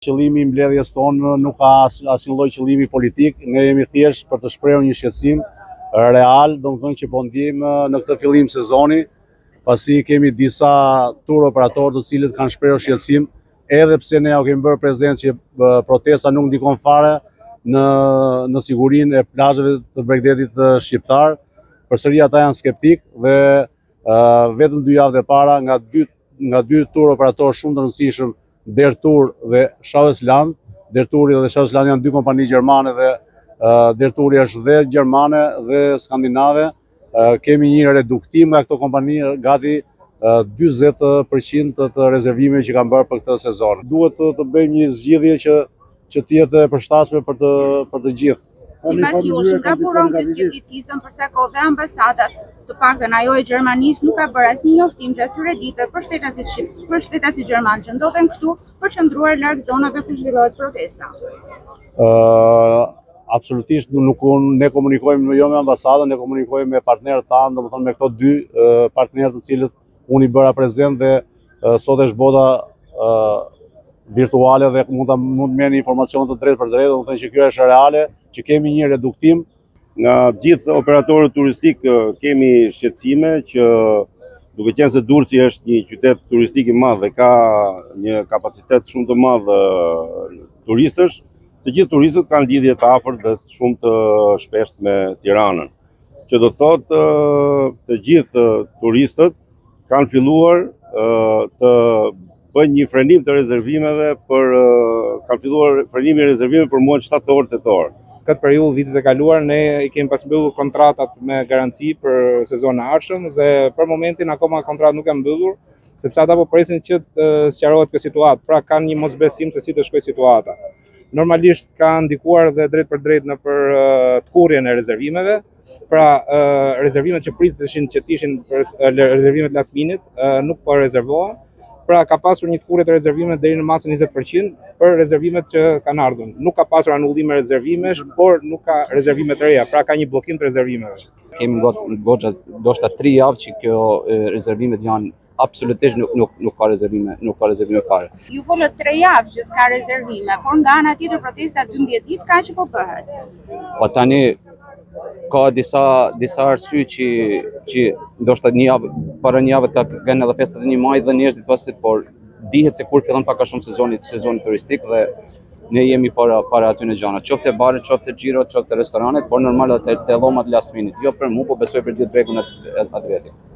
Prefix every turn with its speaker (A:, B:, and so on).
A: Qëllimi i mbledhjes tonë nuk ka asnjë lloj qëllimi politik, ne jemi thjesht për të shprehur një shqetësim real, domethënë që po ndjejmë në këtë fillim sezoni, pasi kemi disa tur operatorë të cilët kanë shprehur shqetësim, edhe pse ne ja kemi bërë prezent që protesta nuk ndikon fare në sigurinë e plazheve të Bregdetit shqiptar. Përsëri ata janë skeptik dhe vetëm 2 javë e para nga dy tur operatorë shumë të rëndësishëm, Dertur dhe Shawesland. Derturi dhe Shawesland janë 2 kompani gjermane dhe Derturi është dhe gjermane dhe skandinave. Kemi një reduktim nga këto kompani gati 40% të rezervimeve që kanë bërë për këtë sezon. Duhet të bëjmë një zgjidhje që të jetë e përshtatshme për të gjithë.
B: Sipas jush, nga buron ky skepticizëm përsa kohë dhe ambasadat, të paktën ajo e Gjermanisë nuk ka bërë asnjë njoftim gjatë këtyre ditëve për shtetasit gjerman që ndodhen këtu për qëndruar larg zonave ku zhvillohet protesta.
A: Absolutisht ne komunikojmë jo me ambasadën, ne komunikojmë me partnerët tanë, domethënë me këto 2 partnerë të cilët unë i bëra prezent dhe sot është bota virtuale dhe mund merrni informacion të drejtë për drejtë, domethënë që kjo është reale, që kemi një reduktim.
C: Nga gjithë operatorët turistik kemi shqetësime që duke qenë se Durrësi është një qytet turistik i madh dhe ka një kapacitet shumë të madh turistësh, të gjithë turistët kanë lidhje të afërt dhe shumë të shpeshtë me Tiranën. Që do thotë të gjithë turistët kanë filluar të bëjnë një frenim të rezervimeve kanë filluar frenimi i rezervimeve për muajin shtator-tetor.
D: Këtë periudhë vitet e kaluar ne i kemi pasmbyllur kontratat me garanci për sezonin e ardhshëm dhe për momentin akoma kontratat nuk janë mbyllur, sepse ata po presin që të sqarohet kjo situatë, pra kanë një mosbesim se si do shkojë situata. Normalisht ka ndikuar dhe drejt për drejt nëpër tkurrjen e rezervimeve, pra rezervimet që priteshin që të ishin rezervimet last minute nuk po rezervohen. Pra ka pasur një tkurrje të rezervimeve deri në masën 20% për rezervimet që kanë ardhur. Nuk ka pasur anullim e rezervimesh, por nuk ka rezervime të reja, pra ka një bllokim të rezervimeve.
E: Kemi goxha ndoshta 3 javë që kjo rezervimet janë absolutisht nuk ka rezervime fare.
B: Ju folët 3 javë që s'ka rezervime, por nga ana tjetër protesta 12 ditë ka që po bëhet.
E: Po tani ka disa arsye që ndoshta para një javë ka kanë edhe festat e 1 maj dhe njerëzit pasit, por dihet se kur fillon pak a shumë sezoni turistik dhe ne jemi para aty në gjana. Qoftë baret, qoftë xhirot, qoftë restoranet, por normal edhe te llomat last minute. Jo për mua, po besoj për gjithë bregun e Adriatit.